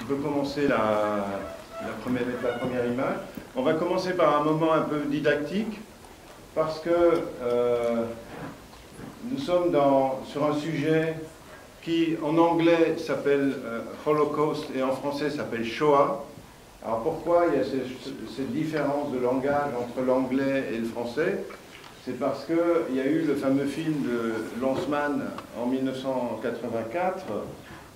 peut commencer la première image. On va commencer par un moment un peu didactique, parce que nous sommes sur un sujet qui en anglais s'appelle Holocaust et en français s'appelle Shoah. Alors pourquoi il y a cette différence de langage entre l'anglais et le français? C'est parce qu'il y a eu le fameux film de Lanzmann en 1984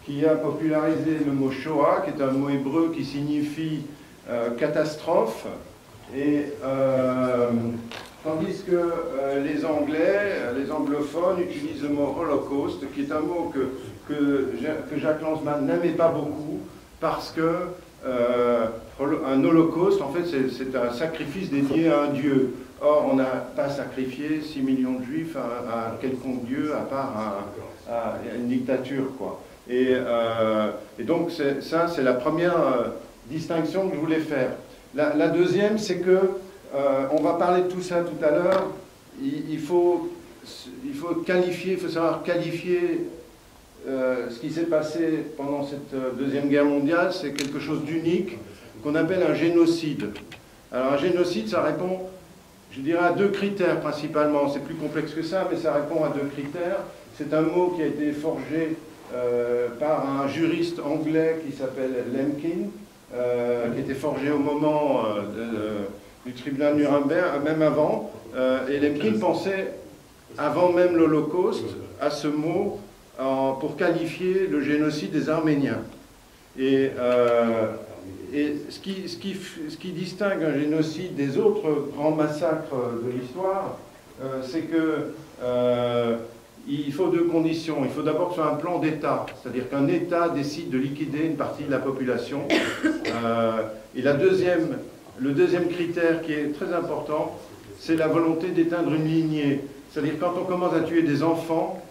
qui a popularisé le mot Shoah, qui est un mot hébreu qui signifie catastrophe, et tandis que les Anglais, les anglophones utilisent le mot Holocaust, qui est un mot que Jacques Lanzmann n'aimait pas beaucoup, parce que un holocauste, en fait, c'est un sacrifice dédié à un dieu. Or, on n'a pas sacrifié 6 millions de juifs à quelconque dieu, à part à une dictature, quoi. Et donc, ça, c'est la première distinction que je voulais faire. La deuxième, c'est que, on va parler de tout ça tout à l'heure, il faut qualifier, il faut savoir qualifier ce qui s'est passé pendant cette Deuxième Guerre mondiale. C'est quelque chose d'unique, qu'on appelle un génocide. Alors, un génocide, ça répond, je dirais, à deux critères principalement. C'est plus complexe que ça, mais ça répond à deux critères. C'est un mot qui a été forgé par un juriste anglais qui s'appelle Lemkin, qui était forgé au moment du tribunal Nuremberg, même avant. Et Lemkin pensait, avant même l'Holocauste, à ce mot pour qualifier le génocide des Arméniens. Et ce qui distingue un génocide des autres grands massacres de l'histoire, c'est que il faut deux conditions. Il faut d'abord que ce soit un plan d'État, c'est-à-dire qu'un État décide de liquider une partie de la population. Et le deuxième critère qui est très important, c'est la volonté d'éteindre une lignée. C'est-à-dire quand on commence à tuer des enfants,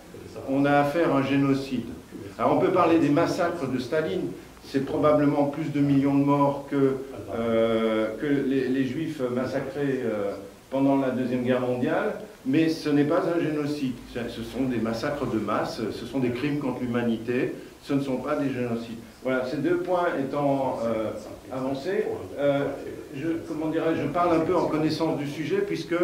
on a affaire à un génocide. Alors on peut parler des massacres de Staline, c'est probablement plus de millions de morts que les Juifs massacrés pendant la Deuxième Guerre mondiale, mais ce n'est pas un génocide. Ce sont des massacres de masse, ce sont des crimes contre l'humanité, ce ne sont pas des génocides. Voilà, ces deux points étant avancés, je parle un peu en connaissance du sujet, puisque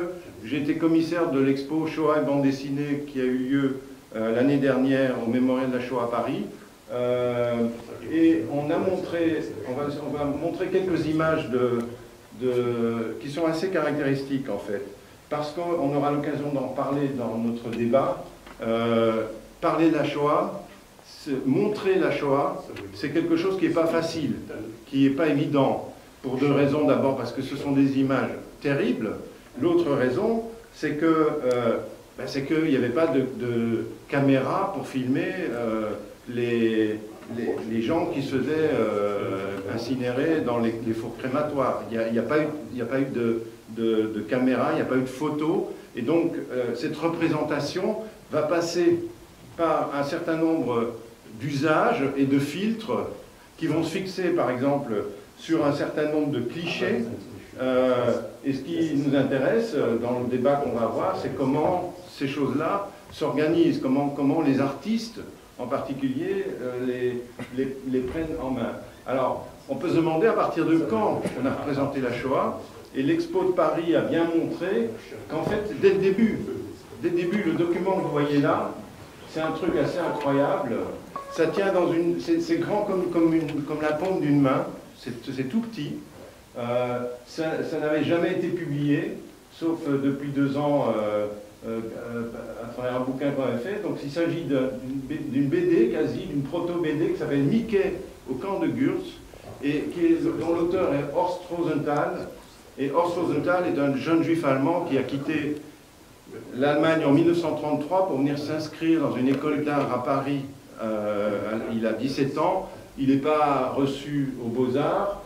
j'ai été commissaire de l'expo Shoah et bande dessinée qui a eu lieu l'année dernière au Mémorial de la Shoah à Paris. Et on va montrer quelques images qui sont assez caractéristiques en fait, parce qu'on aura l'occasion d'en parler dans notre débat. Parler de la Shoah, montrer la Shoah, c'est quelque chose qui n'est pas facile, qui n'est pas évident, pour deux raisons. D'abord parce que ce sont des images terribles. L'autre raison, c'est qu'il n'y avait pas de caméra pour filmer les gens qui se faisaient incinérer dans les fours crématoires. Il n'y a pas eu de caméra, il n'y a pas eu de photo. Et donc, cette représentation va passer par un certain nombre d'usages et de filtres qui vont se fixer, par exemple, sur un certain nombre de clichés. Et ce qui nous intéresse dans le débat qu'on va avoir, c'est comment ces choses-là s'organisent, comment les artistes, en particulier, les prennent en main. Alors, on peut se demander à partir de quand on a représenté la Shoah, et l'Expo de Paris a bien montré qu'en fait, dès le début, le document que vous voyez là, c'est un truc assez incroyable. Ça tient dans une... C'est grand comme la paume d'une main, c'est tout petit. Ça n'avait jamais été publié, sauf depuis 2 ans, à travers un bouquin qu'on avait fait. Donc il s'agit d'une BD, quasi, d'une proto-BD qui s'appelle Mickey au camp de Gurs, et dont l'auteur est Horst Rosenthal. Et Horst Rosenthal est un jeune juif allemand qui a quitté l'Allemagne en 1933 pour venir s'inscrire dans une école d'art à Paris. Il a 17 ans, il n'est pas reçu aux Beaux-Arts,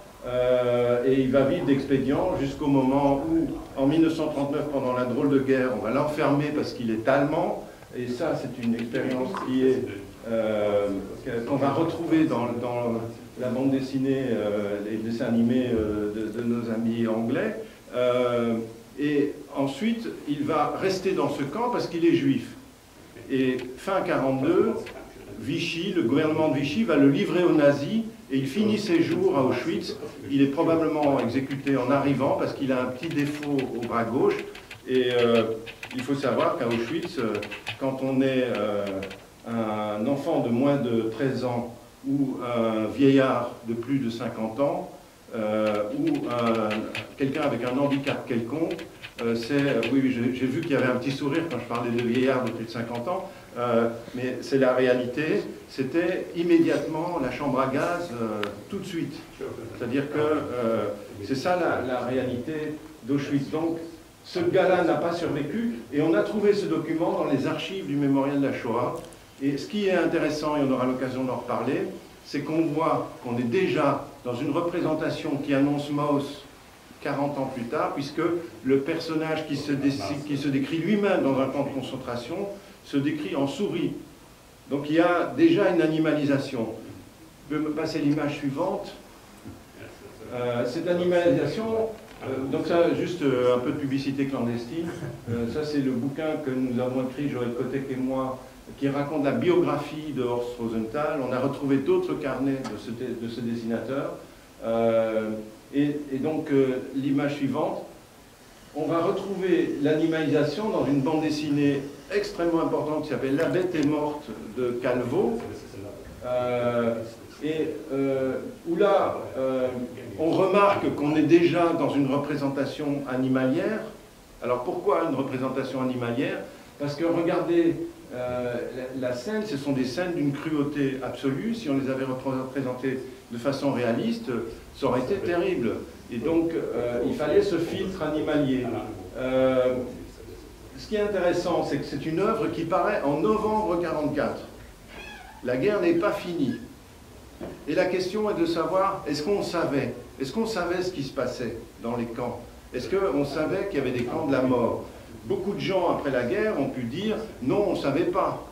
et il va vivre d'expédient jusqu'au moment où, en 1939, pendant la drôle de guerre, on va l'enfermer parce qu'il est allemand. Et ça, c'est une expérience qu'on va retrouver dans la bande dessinée, les dessins animés de nos amis anglais. Et ensuite, il va rester dans ce camp parce qu'il est juif. Et fin 1942, Vichy, le gouvernement de Vichy va le livrer aux nazis et il finit ses jours à Auschwitz. Il est probablement exécuté en arrivant parce qu'il a un petit défaut au bras gauche. Et il faut savoir qu'à Auschwitz, quand on est un enfant de moins de 13 ans ou un vieillard de plus de 50 ans, ou quelqu'un avec un handicap quelconque, oui, j'ai vu qu'il y avait un petit sourire quand je parlais de vieillard de plus de 50 ans, mais c'est la réalité, c'était immédiatement la chambre à gaz tout de suite. C'est-à-dire que c'est ça la réalité d'Auschwitz. Donc, ce gars-là n'a pas survécu, et on a trouvé ce document dans les archives du mémorial de la Shoah. Et ce qui est intéressant, et on aura l'occasion d'en reparler, c'est qu'on voit qu'on est déjà dans une représentation qui annonce Maus 40 ans plus tard, puisque le personnage qui se décrit lui-même dans un camp de concentration se décrit en souris. Donc il y a déjà une animalisation. Je peux me passer l'image suivante. Cette animalisation, donc ça, juste un peu de publicité clandestine. Ça, c'est le bouquin que nous avons écrit, Joël Kotek et moi, qui raconte la biographie de Horst Rosenthal. On a retrouvé d'autres carnets de ce dessinateur. Et donc, l'image suivante, on va retrouver l'animalisation dans une bande dessinée extrêmement importante qui s'appelle La Bête est morte de Calvo. Où là, on remarque qu'on est déjà dans une représentation animalière. Alors pourquoi une représentation animalière? Parce que regardez, la scène, ce sont des scènes d'une cruauté absolue. Si on les avait représentées de façon réaliste, ça aurait été terrible. Et donc, il fallait ce filtre animalier. Ce qui est intéressant, c'est que c'est une œuvre qui paraît en novembre 1944. La guerre n'est pas finie. Et la question est de savoir, est-ce qu'on savait? Est-ce qu'on savait ce qui se passait dans les camps? Est-ce qu'on savait qu'il y avait des camps de la mort? Beaucoup de gens, après la guerre, ont pu dire « non, on ne savait pas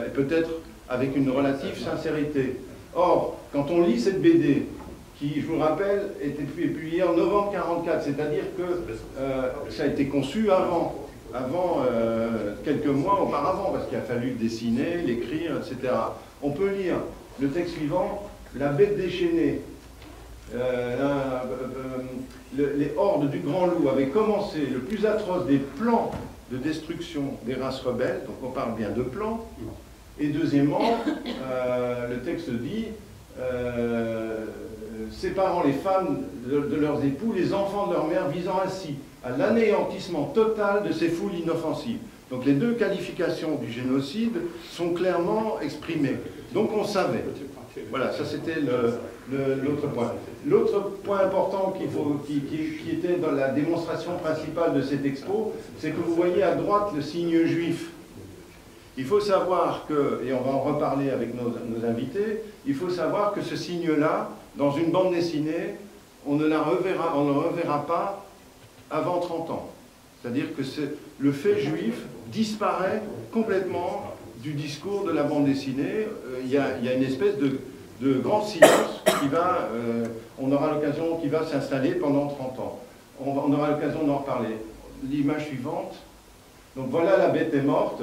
et peut-être avec une relative sincérité. Or, quand on lit cette BD, qui, je vous rappelle, était publiée en novembre 1944, c'est-à-dire que ça a été conçu avant quelques mois auparavant, parce qu'il a fallu le dessiner, l'écrire, etc. On peut lire le texte suivant, La Bête déchaînée. Les hordes du Grand Loup avaient commencé le plus atroce des plans de destruction des races rebelles, donc on parle bien de plans. Et deuxièmement, le texte dit séparant les femmes de leurs époux, les enfants de leur mère, visant ainsi à l'anéantissement total de ces foules inoffensives. Donc les deux qualifications du génocide sont clairement exprimées. Donc on savait. Voilà, ça c'était l'autre point. L'autre point important qui était dans la démonstration principale de cette expo, c'est que vous voyez à droite le signe juif. Il faut savoir que, et on va en reparler avec nos invités, il faut savoir que ce signe-là, dans une bande dessinée, on ne le reverra pas avant 30 ans. C'est-à-dire que le fait juif disparaît complètement du discours de la bande dessinée. Il y a une espèce de grand silence qui va, on aura l'occasion, qui va s'installer pendant 30 ans. On aura l'occasion d'en reparler. L'image suivante. Donc voilà, La Bête est morte.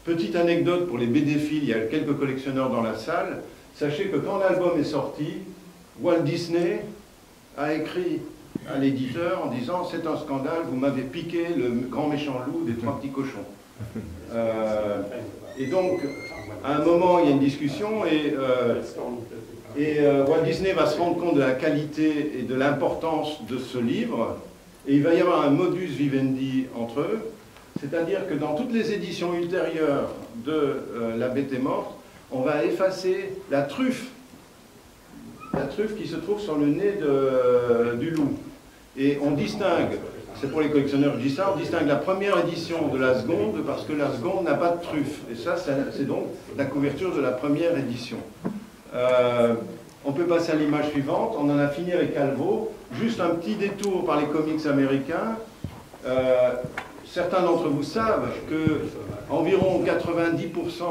Petite anecdote pour les BD-philes, il y a quelques collectionneurs dans la salle. Sachez que quand l'album est sorti, Walt Disney a écrit à l'éditeur en disant « c'est un scandale, vous m'avez piqué le grand méchant loup des trois petits cochons ». Et donc, à un moment, il y a une discussion et Walt Disney va se rendre compte de la qualité et de l'importance de ce livre et il va y avoir un modus vivendi entre eux, c'est-à-dire que dans toutes les éditions ultérieures de La Bête est morte, on va effacer la truffe qui se trouve sur le nez du loup. Et on distingue, c'est pour les collectionneurs que je dis ça, on distingue la première édition de la seconde parce que la seconde n'a pas de truffe. Et ça, c'est donc la couverture de la première édition. On peut passer à l'image suivante. On en a fini avec Calvo. Juste un petit détour par les comics américains. Certains d'entre vous savent que environ 90%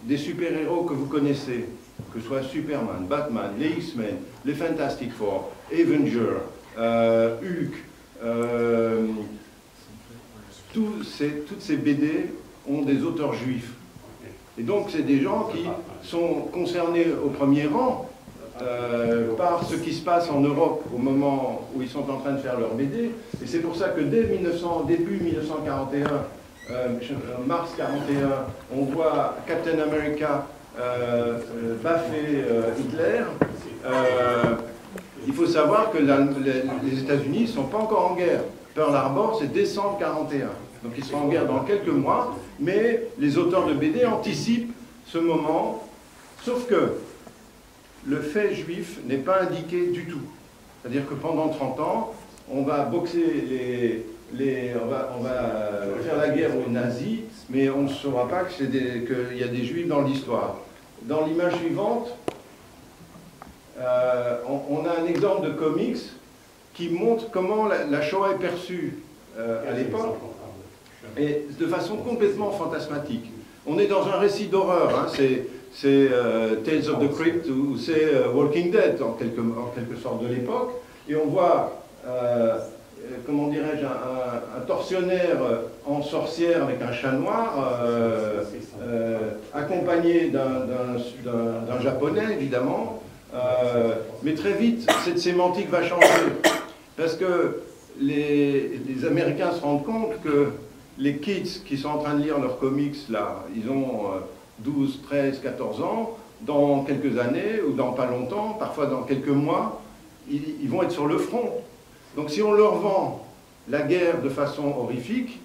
des super-héros que vous connaissez, que ce soit Superman, Batman, les X-Men, les Fantastic Four, Avenger, Hulk, toutes ces BD ont des auteurs juifs. Et donc c'est des gens qui sont concernés au premier rang par ce qui se passe en Europe au moment où ils sont en train de faire leur BD. Et c'est pour ça que dès début 1941, mars 41, on voit Captain America baffer Hitler. Il faut savoir que les États-Unis ne sont pas encore en guerre. Pearl Harbor, c'est décembre 41. Donc ils seront en guerre dans quelques mois, mais les auteurs de BD anticipent ce moment, sauf que le fait juif n'est pas indiqué du tout. C'est-à-dire que pendant 30 ans, on va boxer on va faire la guerre aux nazis, mais on ne saura pas qu'il y a des juifs dans l'histoire. Dans l'image suivante, on a un exemple de comics qui montre comment la Shoah est perçue à l'époque, et de façon complètement fantasmatique. On est dans un récit d'horreur, hein, c'est Tales of the Crypt ou c'est Walking Dead en quelque sorte de l'époque, et on voit, comment dirais-je, un tortionnaire en sorcière avec un chat noir, accompagné d'un japonais évidemment, mais très vite cette sémantique va changer, parce que les Américains se rendent compte que les kids qui sont en train de lire leurs comics là, ils ont 12, 13, 14 ans, dans quelques années, ou dans pas longtemps, parfois dans quelques mois, ils vont être sur le front. Donc si on leur vend la guerre de façon horrifique,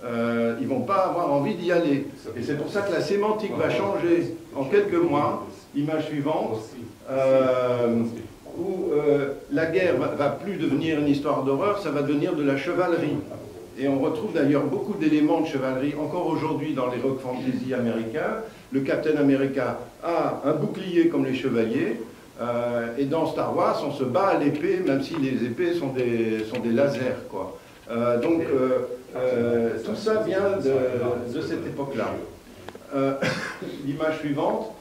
ils ne vont pas avoir envie d'y aller. Et c'est pour ça que la sémantique va changer en quelques mois. Image suivante, où la guerre va plus devenir une histoire d'horreur, ça va devenir de la chevalerie. Et on retrouve d'ailleurs beaucoup d'éléments de chevalerie encore aujourd'hui dans les rock fantasy américains. Le Captain America a un bouclier comme les chevaliers, et dans Star Wars, on se bat à l'épée, même si les épées sont des lasers, quoi. Tout ça vient de cette époque-là. L'image suivante,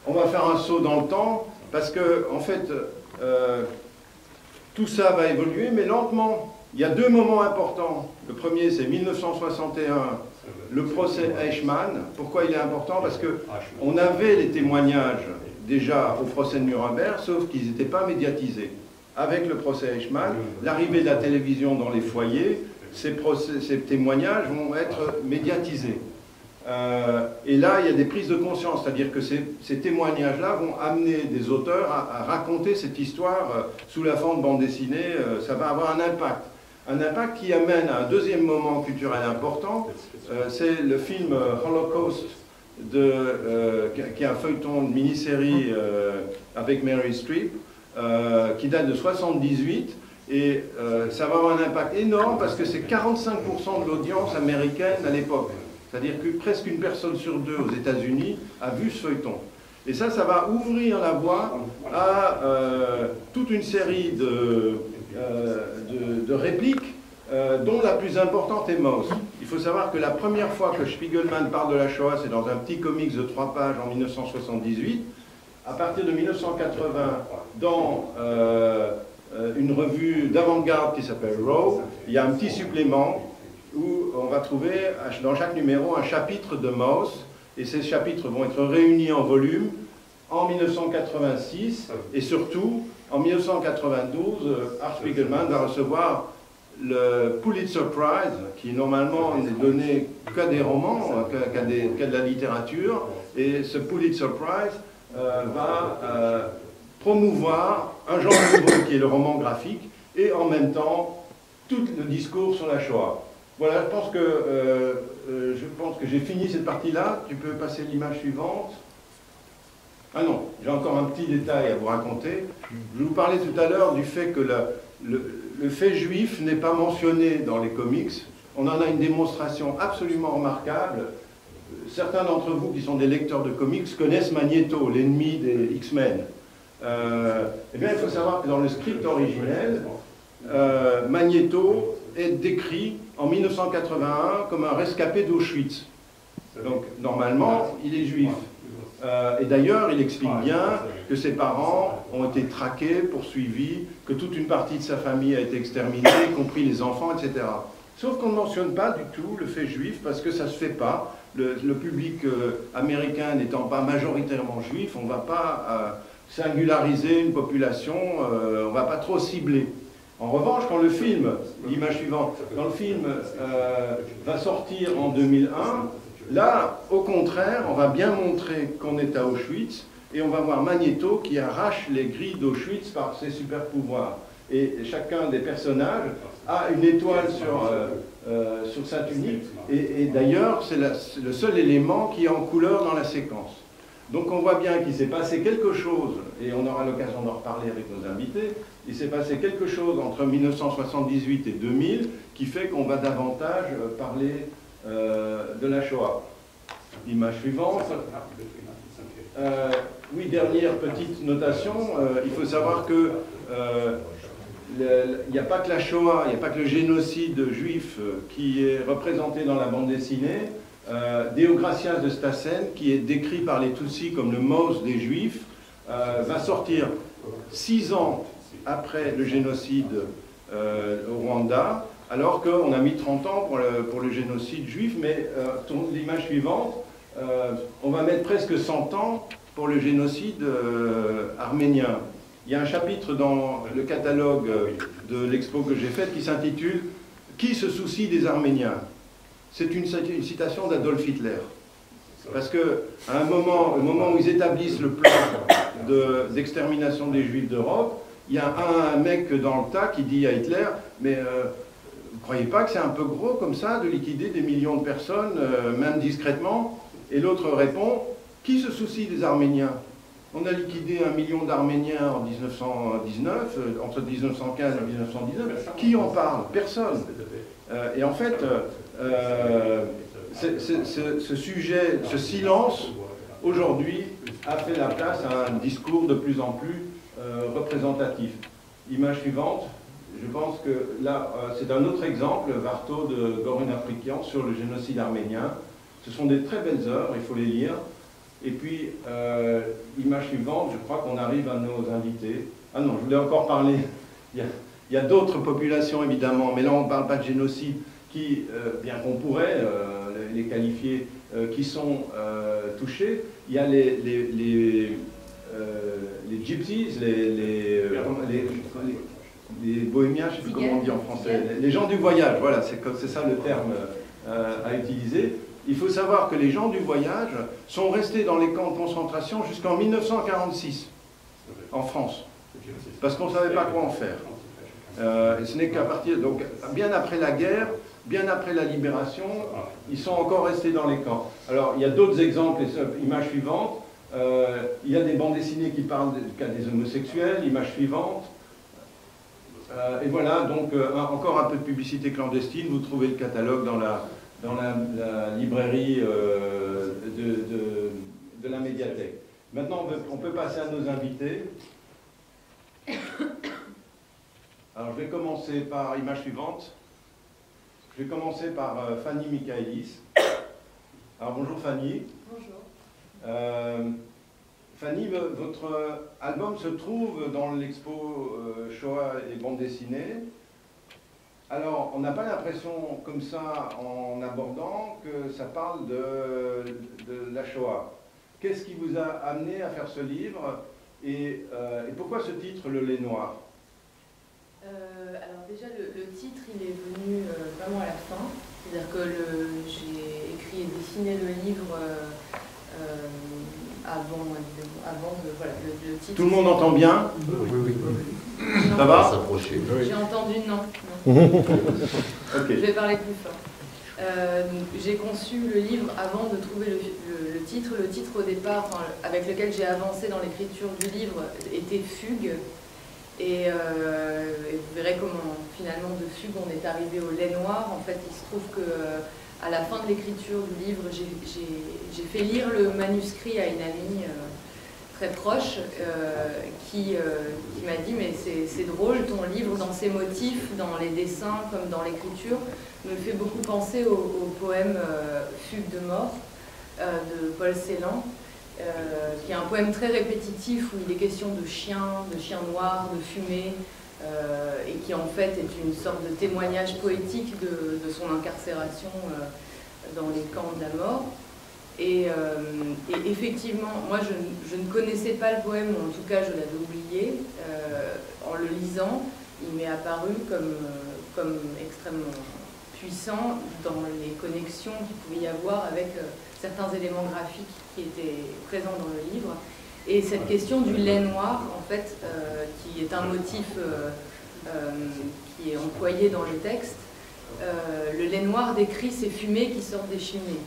on va faire un saut dans le temps, parce que, en fait, tout ça va évoluer, mais lentement. Il y a deux moments importants. Le premier, c'est 1961, le procès Eichmann. Pourquoi il est important? Parce qu'on avait les témoignages déjà au procès de Nuremberg, sauf qu'ils n'étaient pas médiatisés. Avec le procès Eichmann, l'arrivée de la télévision dans les foyers, ces témoignages vont être médiatisés. Et là, il y a des prises de conscience, c'est-à-dire que ces témoignages-là vont amener des auteurs à raconter cette histoire sous la forme de bande dessinée. Ça va avoir un impact. Un impact qui amène à un deuxième moment culturel important, c'est le film Holocaust, qui est un feuilleton de mini-série avec Meryl Streep, qui date de 1978, et ça va avoir un impact énorme parce que c'est 45% de l'audience américaine à l'époque. C'est-à-dire que presque une personne sur deux aux États-Unis a vu ce feuilleton. Et ça va ouvrir la voie à toute une série de répliques, dont la plus importante est Maus. Il faut savoir que la première fois que Spiegelman parle de la Shoah, c'est dans un petit comics de 3 pages en 1978. À partir de 1980, dans une revue d'avant-garde qui s'appelle Raw, il y a un petit supplément où on va trouver dans chaque numéro un chapitre de Maus, et ces chapitres vont être réunis en volume en 1986, et surtout en 1992, Art Spiegelman va recevoir le Pulitzer Prize, qui normalement n'est donné qu'à des romans, qu'à de la littérature, et ce Pulitzer Prize va promouvoir un genre nouveau qui est le roman graphique, et en même temps tout le discours sur la Shoah. Voilà, je pense que j'ai fini cette partie-là. Tu peux passer l'image suivante. Ah non, j'ai encore un petit détail à vous raconter. Je vous parlais tout à l'heure du fait que le fait juif n'est pas mentionné dans les comics. On en a une démonstration absolument remarquable. Certains d'entre vous qui sont des lecteurs de comics connaissent Magneto, l'ennemi des X-Men. Eh bien, il faut savoir que dans le script originel, Magneto est décrit en 1981 comme un rescapé d'Auschwitz. Donc, normalement, il est juif. Et d'ailleurs, il explique bien que ses parents ont été traqués, poursuivis, que toute une partie de sa famille a été exterminée, y compris les enfants, etc. Sauf qu'on ne mentionne pas du tout le fait juif, parce que ça ne se fait pas. le public américain n'étant pas majoritairement juif, on ne va pas singulariser une population, on ne va pas trop cibler. En revanche, quand le film, l'image suivante, quand le film va sortir en 2001, là, au contraire, on va bien montrer qu'on est à Auschwitz, et on va voir Magneto qui arrache les grilles d'Auschwitz par ses super pouvoirs. Et chacun des personnages a une étoile sur sa tunique, et d'ailleurs, c'est le seul élément qui est en couleur dans la séquence. Donc on voit bien qu'il s'est passé quelque chose, et on aura l'occasion d'en reparler avec nos invités, il s'est passé quelque chose entre 1978 et 2000 qui fait qu'on va davantage parler de la Shoah. Image suivante. Oui, dernière petite notation, il faut savoir que il n'y a pas que la Shoah, il n'y a pas que le génocide juif qui est représenté dans la bande dessinée. Deogracias de Stassen, qui est décrit par les Tutsis comme le Mauss des Juifs, va sortir 6 ans après le génocide au Rwanda, alors qu'on a mis 30 ans pour le génocide juif, mais l'image suivante, on va mettre presque 100 ans pour le génocide arménien. Il y a un chapitre dans le catalogue de l'expo que j'ai faite qui s'intitule « Qui se soucie des Arméniens ?» C'est une citation d'Adolf Hitler. Parce qu'à un moment, au moment où ils établissent le plan d'extermination des Juifs d'Europe, il y a un mec dans le tas qui dit à Hitler « Mais vous ne croyez pas que c'est un peu gros comme ça de liquider des millions de personnes, même discrètement ?» Et l'autre répond « Qui se soucie des Arméniens ? On a liquidé 1 million d'Arméniens en 1919, entre 1915 et 1919. Qui en parle? Personne. » Et en fait, ce sujet, ce silence, aujourd'hui, a fait la place à un discours de plus en plus représentatif. Image suivante, je pense que là, c'est un autre exemple, Varto de Goran Afrikian, sur le génocide arménien. Ce sont des très belles œuvres, il faut les lire. Et puis, image suivante, je crois qu'on arrive à nos invités. Ah non, je voulais encore parler, il y a d'autres populations évidemment, mais là on ne parle pas de génocide, qui, bien qu'on pourrait les qualifier, qui sont touchés. Il y a les gypsies, les bohémiens, je ne sais plus comment on dit en français, les gens du voyage, voilà, c'est ça le terme à utiliser. Il faut savoir que les gens du voyage sont restés dans les camps de concentration jusqu'en 1946, en France, parce qu'on ne savait pas quoi en faire. Et ce n'est qu'à partir, donc, bien après la guerre, bien après la libération, ils sont encore restés dans les camps. Alors, il y a d'autres exemples, image suivante, il y a des bandes dessinées qui parlent du cas des homosexuels, image suivante. Et voilà, donc, encore un peu de publicité clandestine, vous trouvez le catalogue dans la librairie de la médiathèque. Maintenant, on peut passer à nos invités. Alors, je vais commencer par l'image suivante. Je vais commencer par Fanny Michaelis. Alors, bonjour Fanny. Bonjour. Fanny, votre album se trouve dans l'expo Shoah et bande dessinée. Alors, on n'a pas l'impression, comme ça, en abordant, que ça parle de la Shoah. Qu'est-ce qui vous a amené à faire ce livre et pourquoi ce titre, Le lait noir? Alors déjà, le titre, il est venu vraiment à la fin. C'est-à-dire que j'ai écrit et dessiné le livre avant voilà, le titre. Tout le monde entend bien? Oui. Ça va? J'ai entendu non. Okay. Je vais parler plus fort. J'ai conçu le livre avant de trouver le titre. Le titre au départ, avec lequel j'ai avancé dans l'écriture du livre, était Fugue. Et vous verrez comment finalement de Fugue on est arrivé au lait noir. En fait, il se trouve que à la fin de l'écriture du livre, j'ai fait lire le manuscrit à une amie très proche qui m'a dit « mais c'est drôle, ton livre dans ses motifs, dans les dessins comme dans l'écriture, me fait beaucoup penser au poème Fugue de mort de Paul Celan, qui est un poème très répétitif où il est question de chiens noirs, de fumée, et qui en fait est une sorte de témoignage poétique de son incarcération dans les camps de la mort. Et effectivement, moi je ne connaissais pas le poème, ou en tout cas je l'avais oublié. En le lisant, il m'est apparu comme extrêmement puissant dans les connexions qu'il pouvait y avoir avec certains éléments graphiques qui étaient présents dans le livre. Et cette question du lait noir, en fait, qui est un motif qui est employé dans le texte, le lait noir décrit ces fumées qui sortent des cheminées.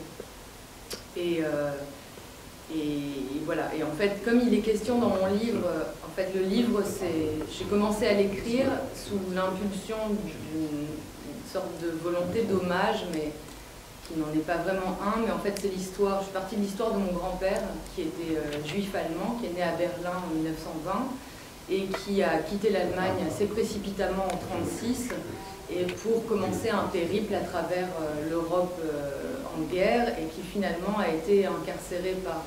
Et voilà. Et en fait, comme il est question dans mon livre, en fait, le livre, j'ai commencé à l'écrire sous l'impulsion d'une sorte de volonté d'hommage, mais qui n'en est pas vraiment un. Mais en fait, c'est l'histoire. Je suis partie de l'histoire de mon grand-père, qui était juif allemand, qui est né à Berlin en 1920 et qui a quitté l'Allemagne assez précipitamment en 1936. Et pour commencer un périple à travers l'Europe en guerre, et qui finalement a été incarcéré par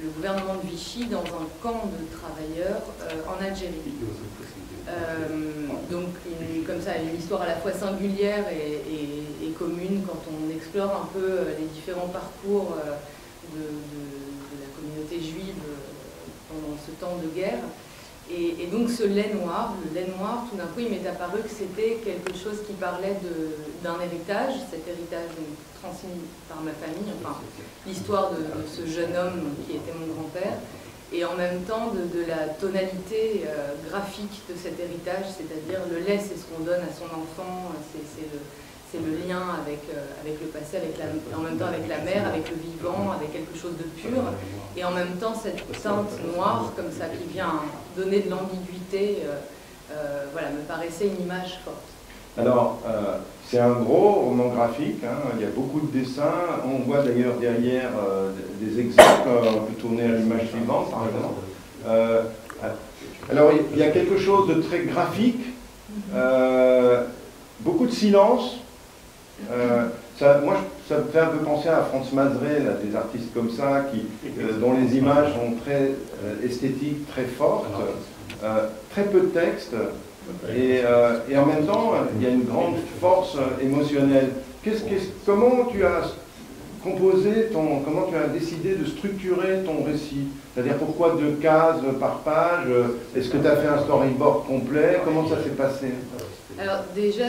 le gouvernement de Vichy dans un camp de travailleurs en Algérie. Donc comme ça, une histoire à la fois singulière et commune quand on explore un peu les différents parcours de la communauté juive pendant ce temps de guerre. Et donc ce lait noir, le lait noir, tout d'un coup il m'est apparu que c'était quelque chose qui parlait d'un héritage, cet héritage donc, transmis par ma famille, enfin l'histoire de ce jeune homme qui était mon grand-père, et en même temps de la tonalité graphique de cet héritage, c'est-à-dire le lait c'est ce qu'on donne à son enfant, c'est le lien avec le passé, en même temps avec la mère, avec le vivant, avec quelque chose de pur, et en même temps cette teinte noire comme ça qui vient donner de l'ambiguïté, voilà, me paraissait une image forte. Alors, c'est un gros roman graphique, hein, il y a beaucoup de dessins, on voit d'ailleurs derrière des exemples, on peut tourner à l'image suivante par exemple. Alors, il y a quelque chose de très graphique, beaucoup de silence. Moi, ça me fait un peu penser à Franz Mazret, là, des artistes comme ça, dont les images sont très esthétiques, très fortes, très peu de texte, et en même temps, il y a une grande force émotionnelle. Comment tu as composé comment tu as décidé de structurer ton récit? C'est-à-dire pourquoi 2 cases par page? Est-ce que tu as fait un storyboard complet? Comment ça s'est passé? Alors déjà,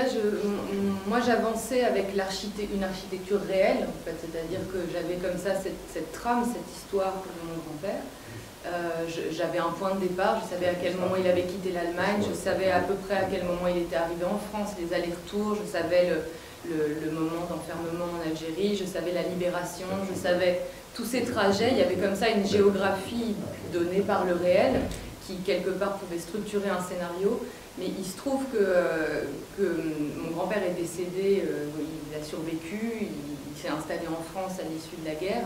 moi j'avançais avec une architecture réelle, en fait, c'est-à-dire que j'avais comme ça cette trame, cette histoire de mon grand-père. J'avais un point de départ, je savais à quel moment il avait quitté l'Allemagne, je savais à peu près à quel moment il était arrivé en France, les allers-retours, je savais le moment d'enfermement en Algérie, je savais la libération, je savais tous ces trajets. Il y avait comme ça une géographie donnée par le réel qui quelque part pouvait structurer un scénario. Mais il se trouve que mon grand-père est décédé, il a survécu, il s'est installé en France à l'issue de la guerre,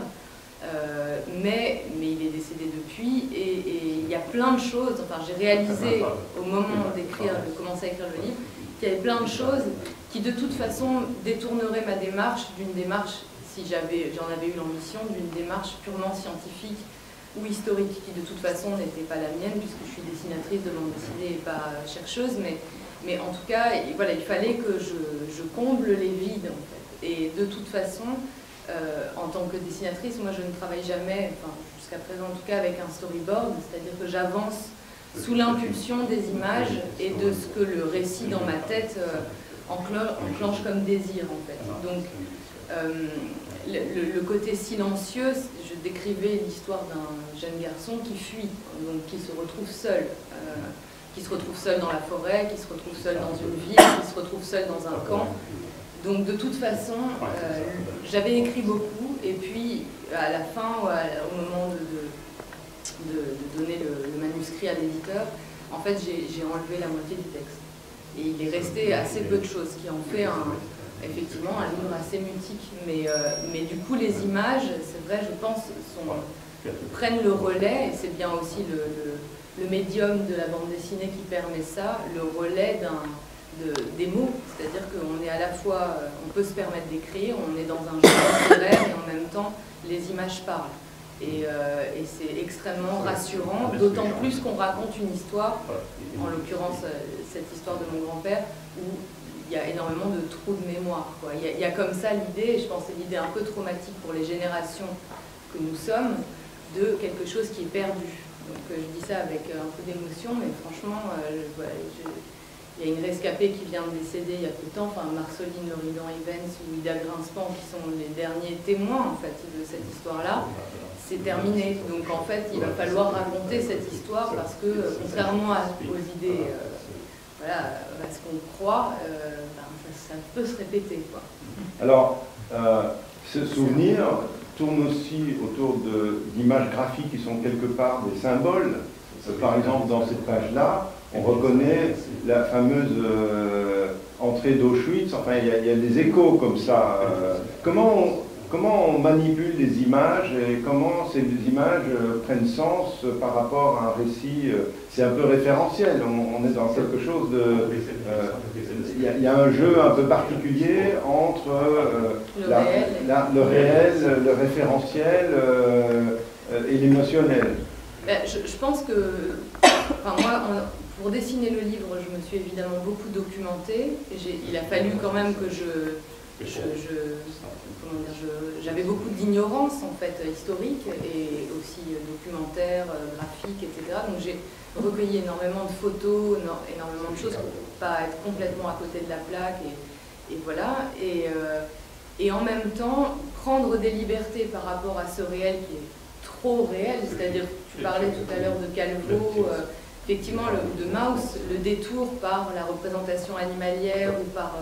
mais il est décédé depuis, et il y a plein de choses, enfin j'ai réalisé au moment de commencer à écrire le livre, qu'il y avait plein de choses qui de toute façon détourneraient ma démarche d'une démarche, si j'en avais eu l'ambition, d'une démarche purement scientifique ou historique, qui de toute façon n'était pas la mienne, puisque je suis dessinatrice de bande dessinée et pas chercheuse, mais en tout cas, voilà, il fallait que je comble les vides, en fait. Et de toute façon, en tant que dessinatrice, moi je ne travaille jamais, enfin, jusqu'à présent en tout cas, avec un storyboard, c'est-à-dire que j'avance sous l'impulsion des images et de ce que le récit dans ma tête enclenche comme désir, en fait. Donc, le côté silencieux, je décrivais l'histoire d'un jeune garçon qui fuit, donc qui se retrouve seul dans la forêt, qui se retrouve seul dans une ville, qui se retrouve seul dans un camp. Donc de toute façon, j'avais écrit beaucoup, et puis à la fin, au moment de donner le manuscrit à l'éditeur, en fait j'ai enlevé la moitié du texte. Et il est resté assez peu de choses, qui en fait effectivement un livre assez mutique, mais du coup les images, c'est vrai, je pense, prennent le relais, et c'est bien aussi le médium de la bande dessinée qui permet ça, le relais des mots, c'est-à-dire qu'on est à la fois, on peut se permettre d'écrire, on est dans un genre littéraire, et en même temps les images parlent. Et c'est extrêmement rassurant, d'autant plus qu'on raconte une histoire, en l'occurrence cette histoire de mon grand-père, où il y a énormément de trous de mémoire, quoi. Il y a comme ça l'idée, et je pense que c'est l'idée un peu traumatique pour les générations que nous sommes, de quelque chose qui est perdu. Donc je dis ça avec un peu d'émotion, mais franchement, il y a une rescapée qui vient de décéder il y a peu de temps, enfin Marceline Loridan-Evans ou Ida Grinspan, qui sont les derniers témoins en fait de cette histoire-là. C'est terminé. Donc en fait, il va falloir raconter cette histoire parce que, contrairement aux idées, voilà, à ce qu'on croit, ça peut se répéter, quoi. Alors, ce souvenir tourne aussi autour d'images graphiques qui sont quelque part des symboles. Par exemple, dans cette page-là, on reconnaît la fameuse entrée d'Auschwitz. Enfin, il y a des échos comme ça. Comment on manipule les images et comment ces images prennent sens par rapport à un récit? C'est un peu référentiel, on est dans quelque chose de... Il y a un jeu un peu particulier entre le réel, le référentiel et l'émotionnel. Je pense que, enfin moi, pour dessiner le livre, je me suis évidemment beaucoup documentée. Il a fallu quand même que j'avais beaucoup d'ignorance en fait historique et aussi documentaire, graphique, etc. Donc j'ai recueilli énormément de photos, énormément de choses pour ne pas être complètement à côté de la plaque et voilà. Et en même temps prendre des libertés par rapport à ce réel qui est trop réel, c'est-à-dire tu parlais tout à l'heure de Calvo, effectivement de Mauss, le détour par la représentation animalière ou par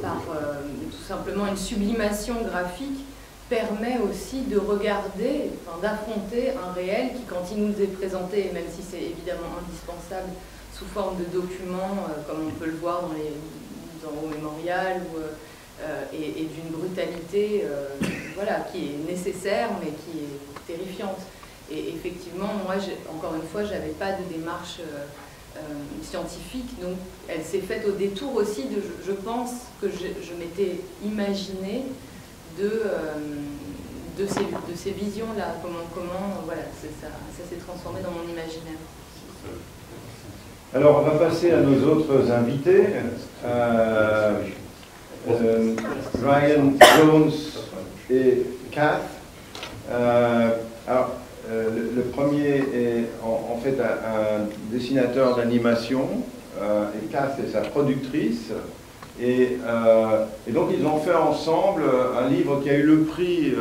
tout simplement une sublimation graphique permet aussi de regarder, enfin, d'affronter un réel qui, quand il nous est présenté, même si c'est évidemment indispensable sous forme de documents, comme on peut le voir au mémorial, et d'une brutalité voilà, qui est nécessaire mais qui est terrifiante. Et effectivement, moi, encore une fois, je n'avais pas de démarche scientifique, donc elle s'est faite au détour aussi de, je pense, que je m'étais imaginé de ces visions-là, comment voilà, ça s'est transformé dans mon imaginaire. Alors, on va passer à nos autres invités. Ryan Jones et Kath. Alors, le premier est en fait un dessinateur d'animation, et Kath est sa productrice. Et donc ils ont fait ensemble un livre qui a eu le prix,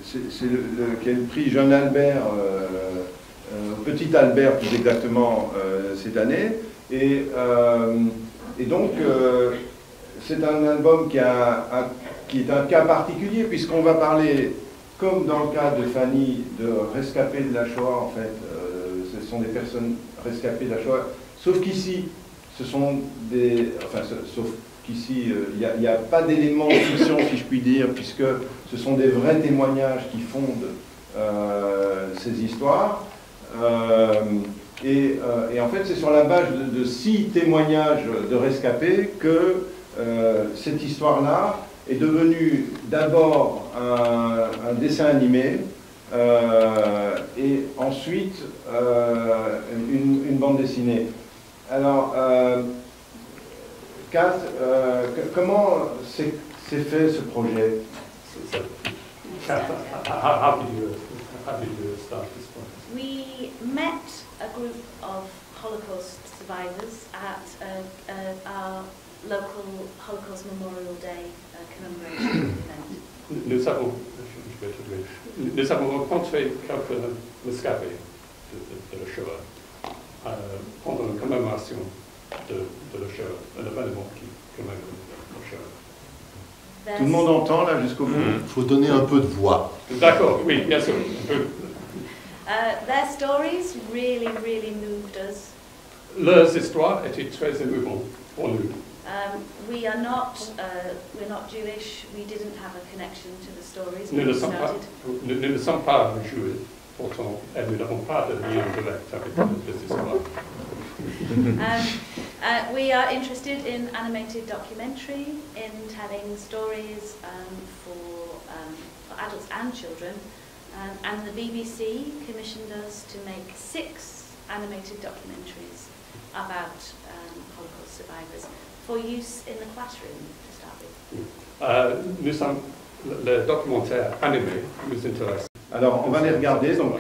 qui a eu le prix Jeune Albert, Petit Albert plus exactement cette année. Et donc c'est un album qui est un cas particulier puisqu'on va parler, comme dans le cas de Fanny, de rescapés de la Shoah en fait. Ce sont des personnes rescapées de la Shoah, sauf qu'ici, ce sont des... Enfin, sauf qu'ici, il n'y a pas d'éléments de fiction, si je puis dire, puisque ce sont des vrais témoignages qui fondent ces histoires. Et en fait, c'est sur la base de 6 témoignages de rescapés que cette histoire-là est devenue d'abord un dessin animé, et ensuite une bande dessinée. Alors, Kat, comment s'est fait ce projet? How did you start this project? We met a group of Holocaust survivors at our local Holocaust Memorial Day commemoration event. Nous avons rencontré quelques rescapés de la Shoah pendant la commémoration de la Shoah, un événement qui commémore la Shoah. Tout le monde entend là jusqu'au bout? Il faut donner un peu de voix. D'accord, oui, bien sûr. Their stories really moved us. Leurs histoires étaient très émouvantes pour nous. We're not Jewish. We didn't have a connection to the stories. Nous ne sommes pas juifs, pourtant, et nous n'avons pas de lien direct avec ces histoires. We are interested in animated documentary, in telling stories for adults and children, and the BBC commissioned us to make 6 animated documentaries about Holocaust survivors for use in the classroom, to start with? Nous sommes, le documentaire animé nous intéresse. Alors, on va les regarder. Donc,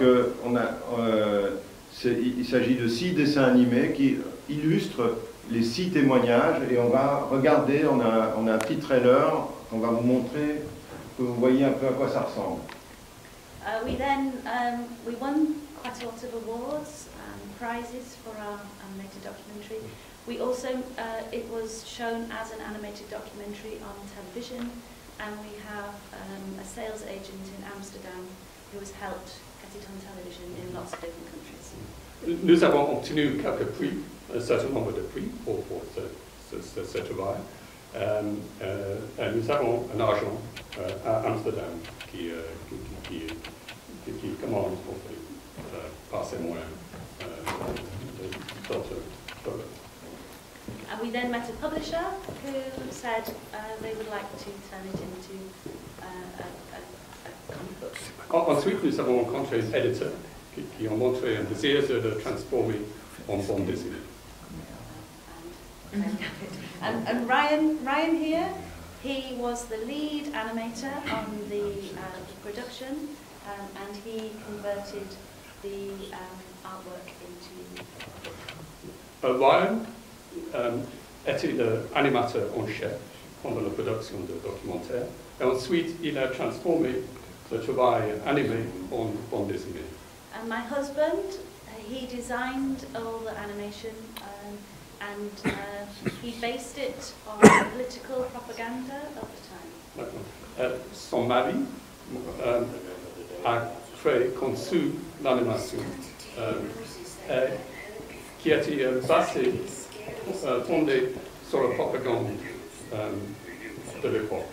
il s'agit de 6 dessins animés qui illustrent les 6 témoignages. Et on va regarder, on a un petit trailer qu'on va vous montrer, que vous voyez un peu à quoi ça ressemble. We won quite a lot of awards and prizes for our animated documentary. We also, it was shown as an animated documentary on television, and we have a sales agent in Amsterdam who has helped get it on television in lots of different countries. Nous avons obtenu quelques prix, un certain nombre de prix pour ce travail. Nous avons un agent à Amsterdam qui commande par ses moyens d'autres programmes. And we then met a publisher who said they would like to turn it into a comic book. Ensuite, nous avons rencontré un éditeur qui ont montré un désir de transformer en bande dessinée. And Ryan here, he was the lead animator on the production, and he converted the artwork into. Ryan était l'animateur en chef pendant la production du documentaire, et ensuite il a transformé le travail animé en bande dessinée. And my husband, he designed all the animation, and he based it on political propaganda of the time. Son mari a conçu l'animation qui a été basée, fondée sur la propagande de l'époque.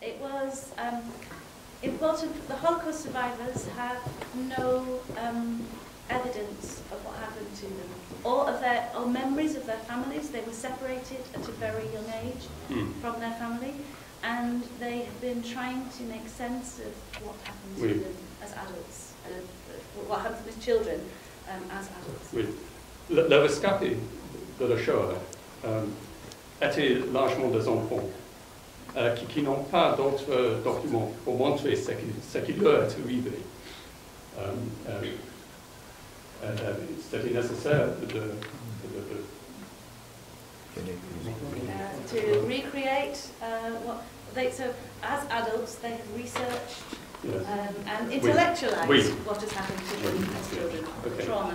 It was important. The Holocaust survivors have no evidence of what happened to them, or memories of their families. They were separated at a very young age from their family, and they have been trying to make sense of what happened to them as adults, what happened to the children as adults. Oui. Les rescapés de la Shoah étaient largement des enfants. Qui n'ont pas d'autres documents pour montrer ce qui leur est arrivé. C'était nécessaire to recreate so as adults they have researched and intellectualized what has happened to them as children, trauma,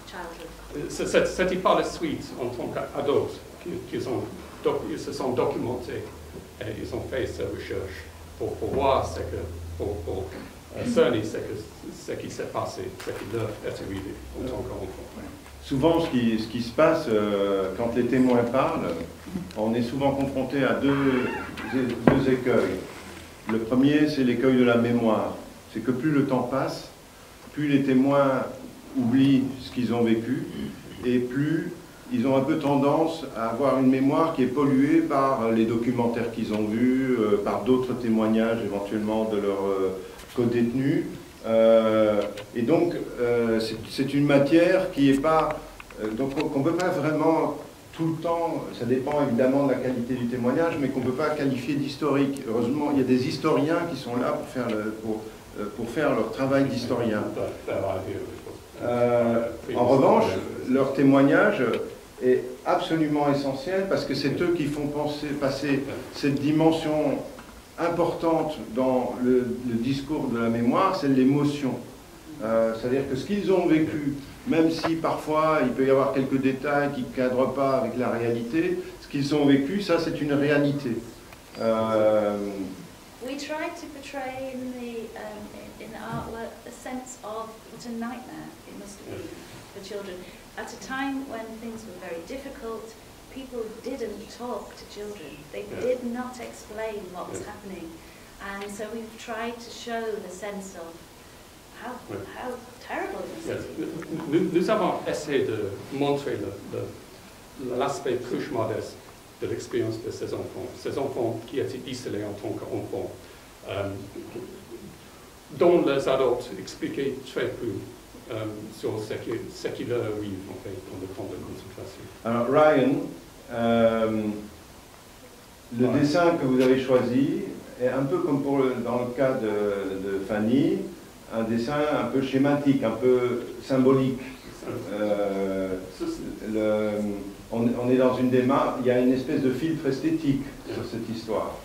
childhood. C'était par la suite, en tant qu'adultes, qu'ils se sont documentés. Et ils ont fait ces recherches pour voir pour cerner ce qui s'est passé, ce qui leur est arrivé en tant qu'enfant. Souvent, ce qui se passe quand les témoins parlent, on est souvent confronté à deux écueils. Le premier, c'est l'écueil de la mémoire. C'est que plus le temps passe, plus les témoins oublient ce qu'ils ont vécu, et plus ils ont un peu tendance à avoir une mémoire qui est polluée par les documentaires qu'ils ont vus, par d'autres témoignages éventuellement de leurs co-détenus. Et donc, c'est une matière qui n'est pas... donc, qu'on ne peut pas vraiment tout le temps, ça dépend évidemment de la qualité du témoignage, mais qu'on ne peut pas qualifier d'historique. Heureusement, il y a des historiens qui sont là pour faire leur travail d'historien. En revanche, leur témoignage est absolument essentiel parce que c'est eux qui font passer cette dimension importante dans le discours de la mémoire, c'est l'émotion. C'est-à-dire que ce qu'ils ont vécu, même si parfois il peut y avoir quelques détails qui ne cadrent pas avec la réalité, ce qu'ils ont vécu, ça c'est une réalité. We tried to portray in the artwork a sense of what a nightmare it must have been for children. At a time when things were very difficult, people didn't talk to children. They did not explain what was happening. And so we've tried to show the sense of how terrible it was. Yes. Nous avons essayé de montrer l'aspect cauchemardesque de l'expérience de ces enfants qui étaient isolés en tant qu'enfants, dont les adultes expliquaient très peu sur ce qu'ils leur arrive en fait dans le camp de concentration. Alors Ryan, le dessin que vous avez choisi est un peu comme dans le cas de Fanny, un dessin un peu schématique, un peu symbolique. On est dans une démarche, il y a une espèce de filtre esthétique sur cette histoire.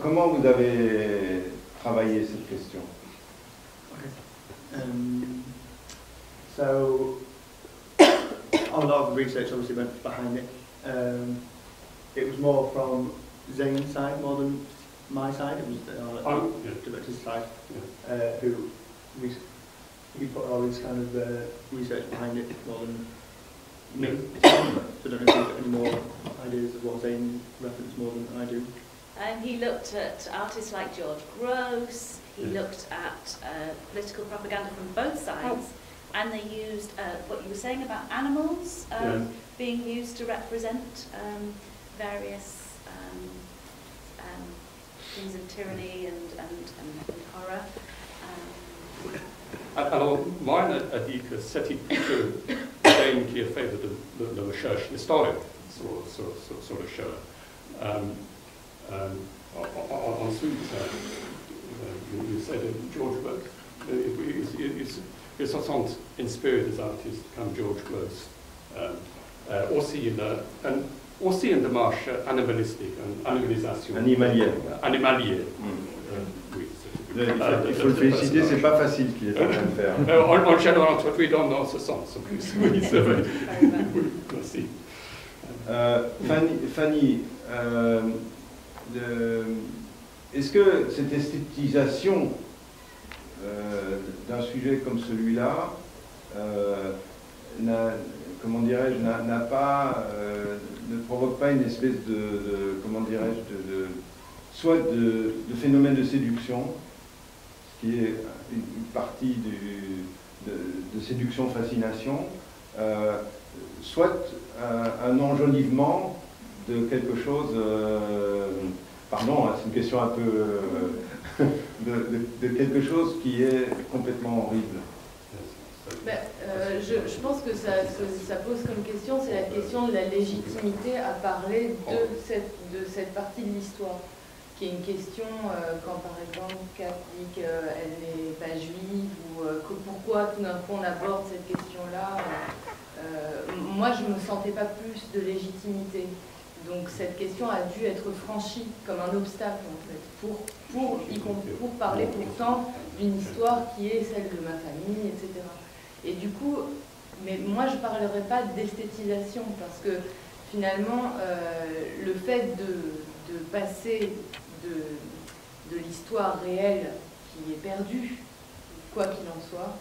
Comment vous avez travaillé cette question? Okay. So, a lot of research obviously went behind it. It was more from Zane's side more than my side. It was the director's side who he put all this kind of research behind it more than me. So I don't know if you've got any more ideas of what Zane referenced more than I do. He looked at artists like George Grosz, he looked at political propaganda from both sides, and they used what you were saying about animals being used to represent various things of tyranny and horror. Alors, Marne a dit que c'était plutôt Zane qui a fait de recherche historique sur le show. Ensuite, you said George Grosz, ils se sont inspirés des artistes comme George Grosz. Aussi une démarche animalistique, une animalisation. Animalière. Oui. Il faut le féliciter, c'est pas facile ce qu'il est en train de faire. En général, entre lui dans ce sens, en plus. Oui, c'est vrai. Oui, merci. Fanny, est-ce que cette esthétisation d'un sujet comme celui-là, comment dirais-je, ne provoque pas une espèce comment dirais-je, soit de phénomène de séduction, ce qui est une partie de séduction-fascination, soit un enjolivement de quelque chose, pardon, c'est une question un peu, de quelque chose qui est complètement horrible. Je pense que ça pose comme question, c'est la question de la légitimité à parler de cette partie de l'histoire, qui est une question quand par exemple Kat dit qu'elle n'est pas juive, ou pourquoi tout d'un coup on aborde cette question-là. Moi je ne me sentais pas plus de légitimité, donc cette question a dû être franchie comme un obstacle en fait, pour parler pourtant d'une histoire qui est celle de ma famille, etc. Et du coup, mais moi je ne parlerai pas d'esthétisation, parce que finalement le fait de passer de l'histoire réelle qui est perdue, quoi qu'il en soit,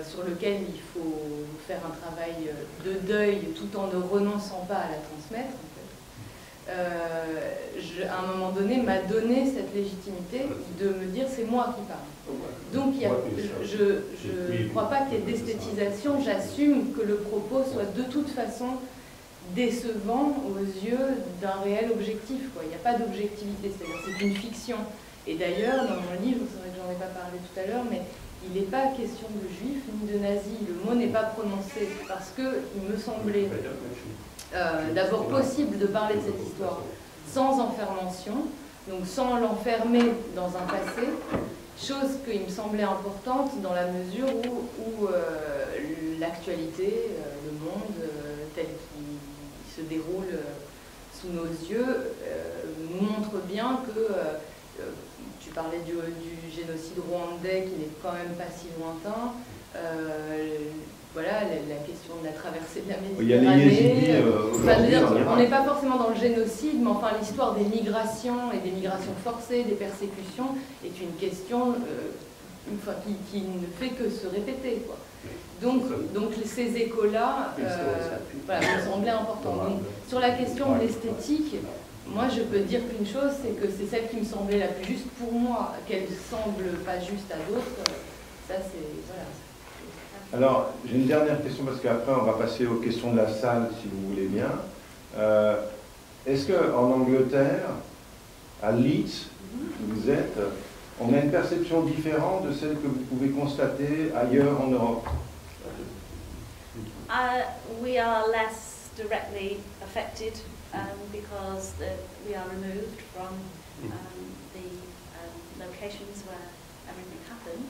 sur lequel il faut faire un travail de deuil tout en ne renonçant pas à la transmettre, en fait, à un moment donné m'a donné cette légitimité de me dire c'est moi qui parle. Donc je ne crois pas qu'il y ait d'esthétisation, j'assume que le propos soit de toute façon décevant aux yeux d'un réel objectif, quoi. Il n'y a pas d'objectivité, c'est-à-dire c'est une fiction. Et d'ailleurs, dans mon livre, c'est vrai que j'en ai pas parlé tout à l'heure, mais il n'est pas question de juifs ni de nazis. Le mot n'est pas prononcé parce qu'il me semblait d'abord possible de parler de cette histoire sans en faire mention, donc sans l'enfermer dans un passé, chose qui me semblait importante dans la mesure où l'actualité, le monde tel qu'il se déroule sous nos yeux, nous montre bien que tu parlais du génocide rwandais qui n'est quand même pas si lointain. voilà, la question de la traversée de la Il y a les Yézidis Enfin, je veux dire, aujourd'hui en on Irak. n'est pas forcément dans le génocide, mais enfin l'histoire des migrations et des migrations forcées, des persécutions, est une question qui ne fait que se répéter, quoi. Donc ces échos-là voilà, me semblaient importants. Donc, sur la question de l'esthétique, moi je peux dire qu'une chose, c'est que c'est celle qui me semblait la plus juste pour moi, qu'elle semble pas juste à d'autres. Ça c'est voilà. Alors, j'ai une dernière question, parce qu'après, on va passer aux questions de la salle, si vous voulez bien. Est-ce qu'en Angleterre, à Leeds, où vous êtes, on a une perception différente de celle que vous pouvez constater ailleurs en Europe? We are less directly affected because we are removed from the locations where everything happened.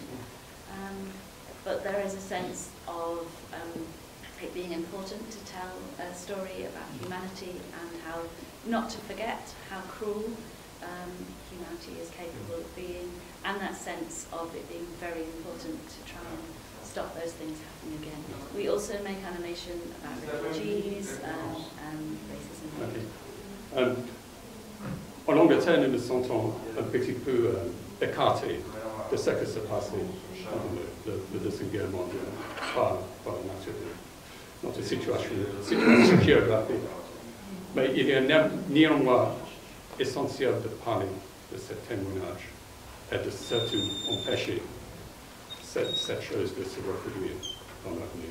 But there is a sense of it being important to tell a story about humanity and how not to forget how cruel humanity is capable of being, and that sense of it being very important to try and stop those things happening again. We also make animation about refugees and racism. En Angleterre, nous nous sentons un petit peu écartés de ce qui se passait dans le Deuxième Guerre mondiale, par la nature de notre situation géographique. Mais il est néanmoins essentiel de parler de ce témoignage et de surtout empêcher cette chose de se reproduire dans l'avenir.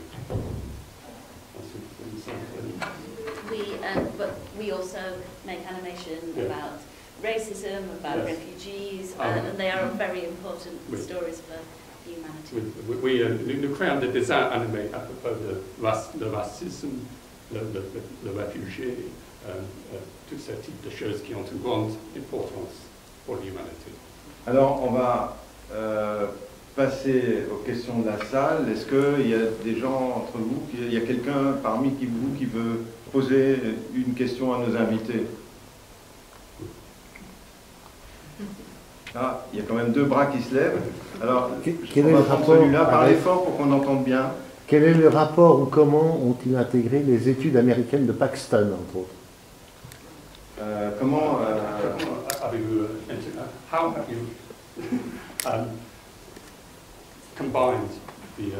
But we also make animation about racism, about refugees, and they are very important stories for humanity. Nous créons des dessins animés à propos de racisme, le réfugié, tous ces types de choses qui ont une grande importance pour l'humanité. Alors, on va passer aux questions de la salle. Est-ce qu'il y a des gens entre vous, il y a quelqu'un parmi vous qui veut poser une question à nos invités? Ah, il y a quand même 2 bras qui se lèvent. Alors, quel est le rapport celui-là, parlez fort pour qu'on entende bien. Quel est le rapport ou comment ont-ils intégré les études américaines de Paxton, entre autres? Comment how have you combined with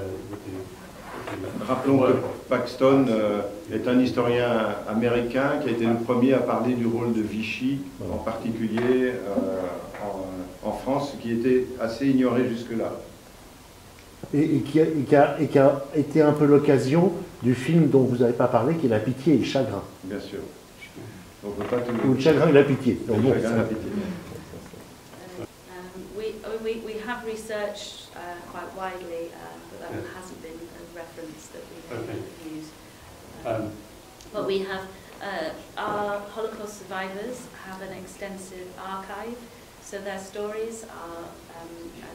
Rappelons que Paxton est un historien américain qui a été le premier à parler du rôle de Vichy, en particulier en France, ce qui était assez ignoré jusque-là. Et qui a été un peu l'occasion du film dont vous n'avez pas parlé, qui est La Pitié et le Chagrin. Bien sûr. On peut pas tout... Ou Le Chagrin et la Pitié. Le Chagrin et la Pitié. We have researched quite widely, but that hasn't been a reference that we have used. But we have, our Holocaust survivors have an extensive archive, so their stories are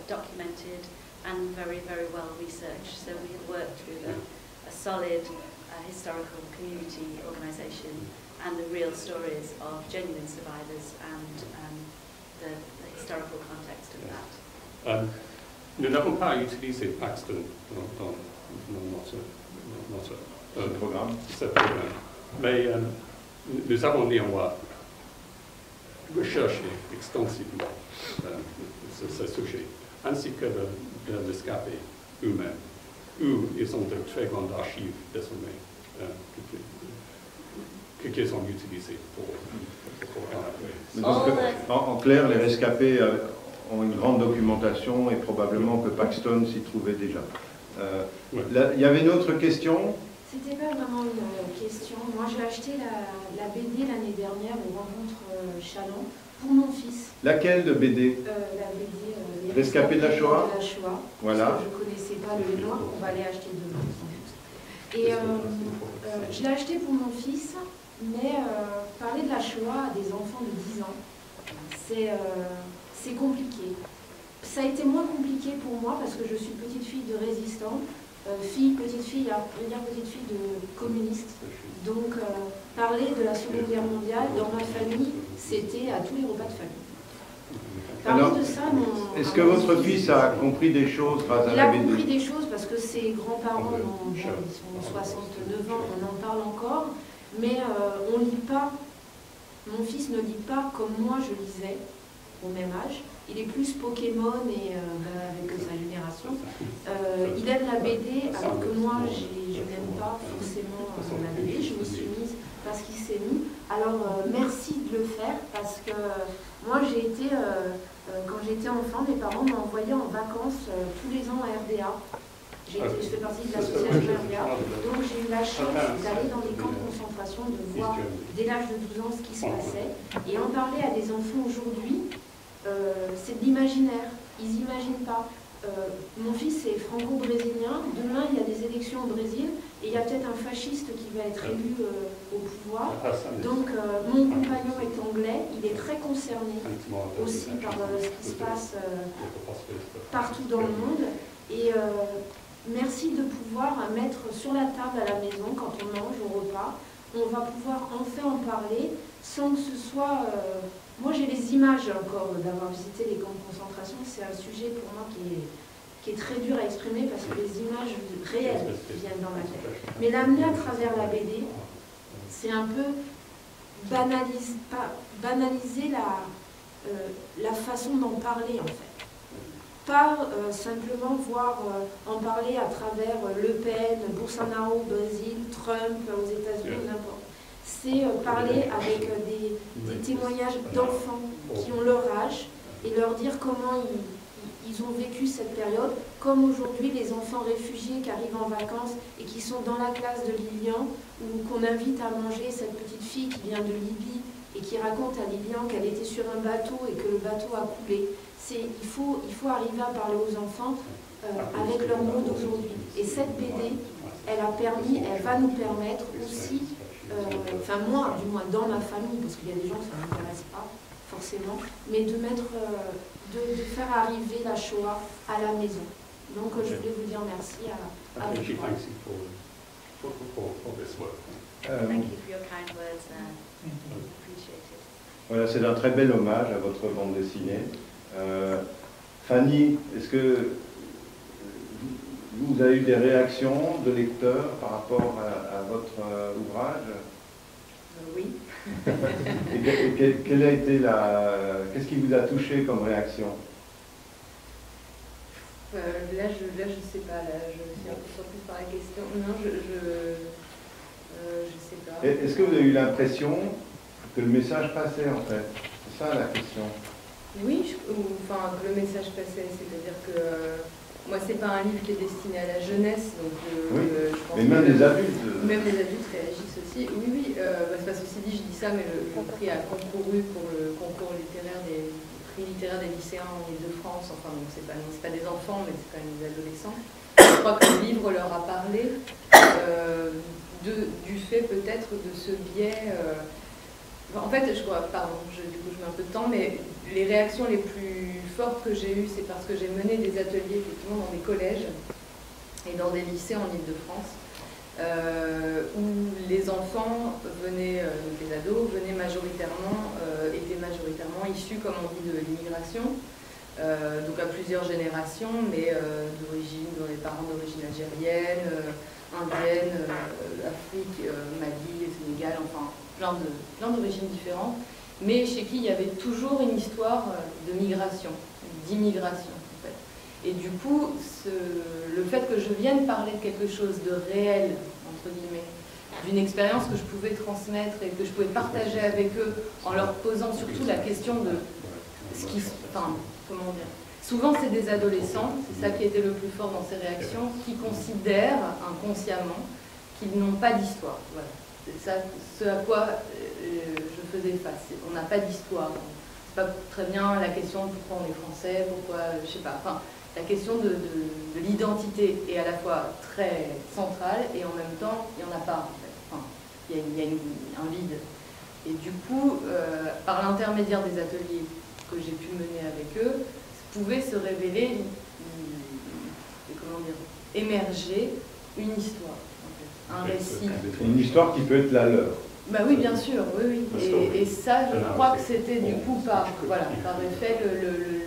documented and very, very well researched. So we have worked with a solid historical community organisation and the real stories of genuine survivors and the historical context of that. Nous n'avons pas utilisé Paxton dans notre programme, mais nous avons néanmoins recherché extensivement ce sujet, ainsi que le rescapé eux-mêmes, où ils ont de très grandes archives désormais qu'ils ont utilisées pour en clair, les rescapés ont une grande documentation et probablement que Paxton s'y trouvait déjà. Il y avait une autre question? C'était pas vraiment une question. Moi, j'ai acheté la BD l'année dernière, Les Rencontres Chaland, pour mon fils. Laquelle de BD? La BD Les Rescapés de la Shoah. Voilà. Parce que je ne connaissais pas le mémoire, on va aller acheter demain. Et je l'ai acheté pour mon fils, mais parler de la Shoah à des enfants de 10 ans, c'est compliqué. Ça a été moins compliqué pour moi parce que je suis petite fille de résistants, petite fille de communistes. Donc parler de la Seconde Guerre mondiale dans ma famille, c'était à tous les repas de famille. Alors, Parler de ça, est-ce que votre fils a compris des choses grâce à il la a BD? compris des choses parce que ses grands-parents, ils sont 69 ans, on en parle encore, mais on lit pas. Mon fils ne lit pas comme moi je lisais au même âge. Il est plus Pokémon et avec sa génération. Il aime la BD alors que moi je n'aime pas forcément la BD. Je m'y suis mise parce qu'il s'est mis. Alors merci de le faire parce que moi j'ai été, quand j'étais enfant, mes parents m'ont envoyé en vacances tous les ans à RDA. Je fais partie de l'association RDA, donc j'ai eu la chance d'aller dans les camps de concentration, de voir dès l'âge de 12 ans ce qui se passait. Et en parler à des enfants aujourd'hui, c'est de l'imaginaire. Ils n'imaginent pas. Mon fils est franco-brésilien. Demain, il y a des élections au Brésil et il y a peut-être un fasciste qui va être élu au pouvoir. Donc, mon compagnon est anglais. Il est très concerné aussi par ce qui se passe partout dans le monde. Et merci de pouvoir mettre sur la table à la maison, quand on mange au repas, on va pouvoir enfin en parler sans que ce soit... moi j'ai les images encore d'avoir visité les camps de concentration, c'est un sujet pour moi qui est très dur à exprimer parce que les images réelles viennent dans ma tête. Mais l'amener à travers la BD, c'est un peu banaliser la façon d'en parler en fait. Pas simplement en parler à travers Le Pen, Bolsonaro au Brésil, Trump aux États-Unis, n'importe. C'est parler avec des témoignages d'enfants qui ont leur âge et leur dire comment ils ont vécu cette période, comme aujourd'hui les enfants réfugiés qui arrivent en vacances et qui sont dans la classe de Lilian, ou qu'on invite à manger cette petite fille qui vient de Libye et qui raconte à Lilian qu'elle était sur un bateau et que le bateau a coulé. Il faut arriver à parler aux enfants avec leur mots d'aujourd'hui. Et cette BD, elle va nous permettre aussi, enfin moi du moins dans ma famille, parce qu'il y a des gens que ça ne m'intéresse pas forcément, mais de faire arriver la Shoah à la maison. Donc je voulais vous dire merci à vous. Thank you for this work. Thank you for your kind words there. Appreciate it. Voilà, c'est un très bel hommage à votre bande dessinée. Fanny, est-ce que vous avez eu des réactions de lecteurs par rapport à votre ouvrage? Oui. Et quelle a été qu'est-ce qui vous a touché comme réaction? Là, je sais pas. Là, je suis un peu surprise par la question. Non, je sais pas. Est-ce que vous avez eu l'impression que le message passait en fait? C'est ça la question. Oui, enfin, que le message passait, c'est-à-dire que moi, c'est pas un livre qui est destiné à la jeunesse, donc oui, je pense mais même les adultes. Même les adultes réagissent aussi. Oui, oui, c'est pas ceci dit, je dis ça, mais le prix a concouru pour le concours littéraire des prix littéraires des lycéens en Ile-de-France. Enfin, donc c'est pas des enfants, mais c'est quand même des adolescents. Je crois que le livre leur a parlé du fait peut-être de ce biais. En fait, je crois, pardon, du coup je mets un peu de temps, mais les réactions les plus fortes que j'ai eues, c'est parce que j'ai mené des ateliers effectivement dans des collèges et dans des lycées en Ile-de-France, où les enfants venaient, les ados, étaient majoritairement issus, comme on dit, de l'immigration, donc à plusieurs générations, mais d'origine, dont les parents d'origine algérienne, indienne, Afrique, Mali, Sénégal, enfin plein d'origines différentes, mais chez qui il y avait toujours une histoire de migration, d'immigration en fait. Et du coup, le fait que je vienne parler de quelque chose de réel, entre guillemets, d'une expérience que je pouvais transmettre et que je pouvais partager avec eux en leur posant surtout la question de ce qui... Enfin, comment dire? Souvent, c'est des adolescents, c'est ça qui était le plus fort dans ces réactions, qui considèrent inconsciemment qu'ils n'ont pas d'histoire. Voilà. C'est ça, ce à quoi je faisais face. On n'a pas d'histoire. C'est pas très bien la question de pourquoi on est français, pourquoi, je sais pas. Enfin, la question de l'identité est à la fois très centrale et en même temps, il n'y en a pas. En fait. Enfin, il y a un vide. Et du coup, par l'intermédiaire des ateliers que j'ai pu mener avec eux, pouvait se révéler, comment dire, émerger une histoire, en fait, un récit. Une histoire qui peut être la leur. Bah oui, bien sûr, oui. Et ça, je crois que c'était du coup par effet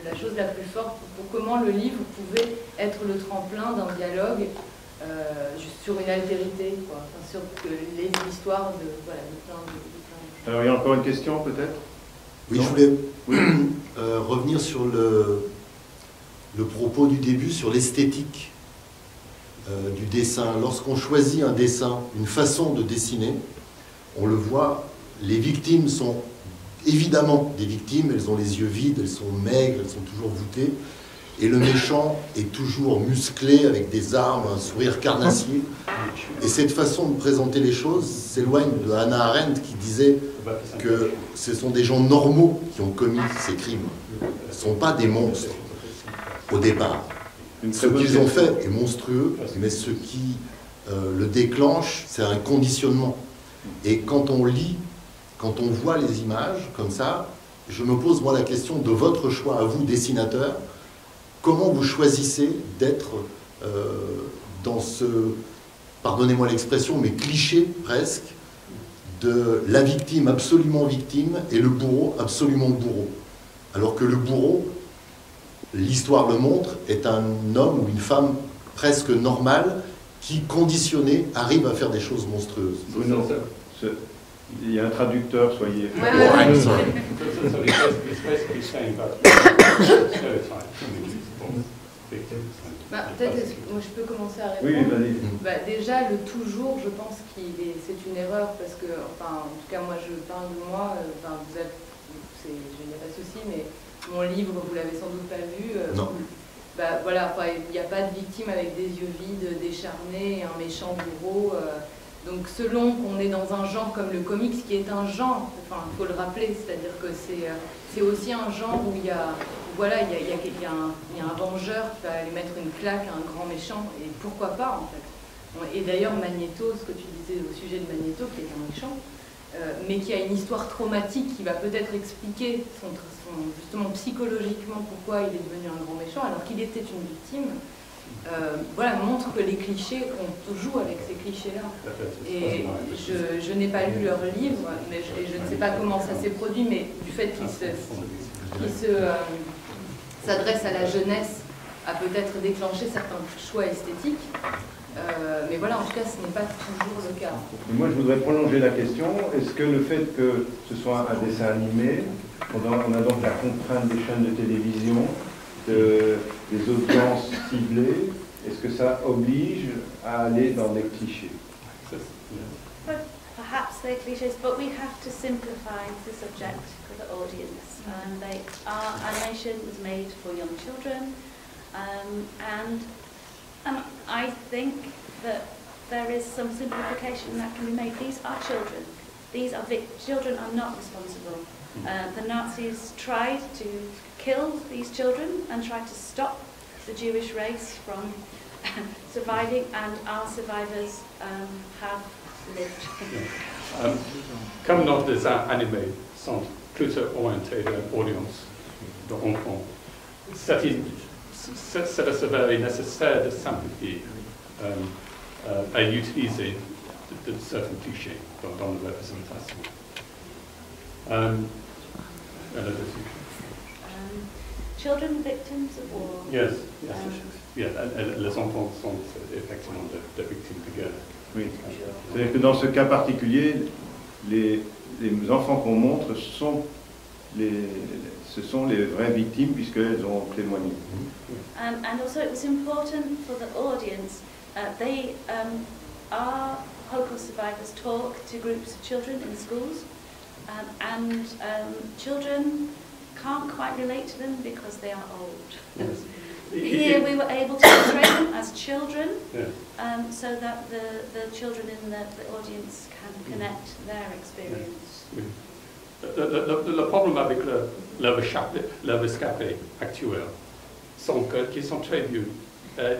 la chose la plus forte pour comment le livre pouvait être le tremplin d'un dialogue sur une altérité, quoi. Enfin, sur les histoires de plein de... Alors, il y a encore une question, peut-être? Oui, je voulais revenir sur le propos du début, sur l'esthétique du dessin. Lorsqu'on choisit un dessin, une façon de dessiner, on le voit, les victimes sont évidemment des victimes, elles ont les yeux vides, elles sont maigres, elles sont toujours voûtées, et le méchant est toujours musclé, avec des armes, un sourire carnassier. Et cette façon de présenter les choses s'éloigne de Hannah Arendt qui disait que ce sont des gens normaux qui ont commis ces crimes. Ce ne sont pas des monstres, au départ. Ce qu'ils ont fait est monstrueux, mais ce qui le déclenche, c'est un conditionnement. Et quand on lit, quand on voit les images comme ça, je me pose moi la question de votre choix à vous, dessinateur. Comment vous choisissez d'être dans ce, pardonnez-moi l'expression, mais cliché presque, de la victime absolument victime et le bourreau absolument bourreau. Alors que le bourreau, l'histoire le montre, est un homme ou une femme presque normale qui, conditionné, arrive à faire des choses monstrueuses. Bruno, il y a un traducteur, soyez... Peut-être, moi je peux commencer à répondre. Oui, vas-y. Déjà, le toujours, je pense que c'est une erreur, parce que, enfin, en tout cas, moi je parle de moi, vous êtes, je n'ai pas de souci, mais mon livre, vous l'avez sans doute pas vu. Non. Voilà, il n'y a pas de victime avec des yeux vides, décharnés, un méchant bourreau. Donc selon qu'on est dans un genre comme le comics, qui est un genre, enfin il faut le rappeler, c'est-à-dire que c'est aussi un genre où il y a un vengeur qui va lui mettre une claque à un grand méchant, et pourquoi pas en fait. Et d'ailleurs Magneto, ce que tu disais au sujet de Magneto, qui est un méchant, mais qui a une histoire traumatique qui va peut-être expliquer justement psychologiquement pourquoi il est devenu un grand méchant alors qu'il était une victime. Montre que les clichés, on joue avec ces clichés-là. Et je n'ai pas lu leur livre, mais je ne sais pas comment ça s'est produit, mais du fait qu'il s'adresse à la jeunesse, a peut-être déclenché certains choix esthétiques. Mais voilà, en tout cas, ce n'est pas toujours le cas. Et moi, je voudrais prolonger la question. Est-ce que le fait que ce soit un dessin animé, on a donc la contrainte des chaînes de télévision, des audiences ciblées, est-ce que ça oblige à aller dans des clichés? Perhaps they're cliches, but we have to simplify the subject for the audience. Our animation was made for young children, and I think that there is some simplification that can be made. These are children. Children are not responsible. The Nazis tried to kill these children and tried to stop the Jewish race from surviving, and our survivors have lived. Comme nos dessins animés sont plutôt orientés vers l'audience d'enfants, c'est sévère et nécessaire de simplifier et utiliser de certains clichés dans la représentation. Children victims of war. Yes, les enfants sont effectivement des victimes de guerre. Oui. C'est-à-dire que dans ce cas particulier, les enfants qu'on montre ce sont les vraies victimes puisqu'elles ont témoigné. And also it was important for the audience. Our Holocaust survivors talk to groups of children in schools, and children can't quite relate to them because they are old. Yes. Here we were able to portray them as children, so that the children in the audience can connect their experience. Oui. Le problème avec le rescapé actuel, qu'ils sont très vieux.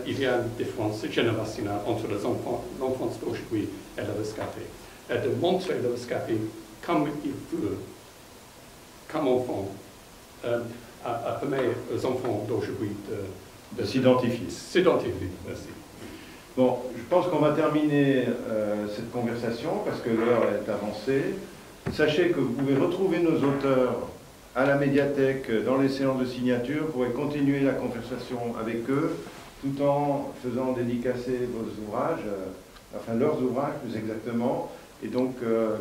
Il y a une différence générationnelle entre l'enfance d'aujourd'hui et le rescapé. Et de montrer le rescapé comme il veut, comme enfant, permet aux enfants d'aujourd'hui de s'identifier. S'identifier, merci. Bon, je pense qu'on va terminer cette conversation parce que l'heure est avancée. Sachez que vous pouvez retrouver nos auteurs à la médiathèque dans les séances de signature. Vous pourrez continuer la conversation avec eux tout en faisant dédicacer vos ouvrages, enfin leurs ouvrages plus exactement. Et donc,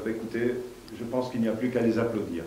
écoutez, je pense qu'il n'y a plus qu'à les applaudir.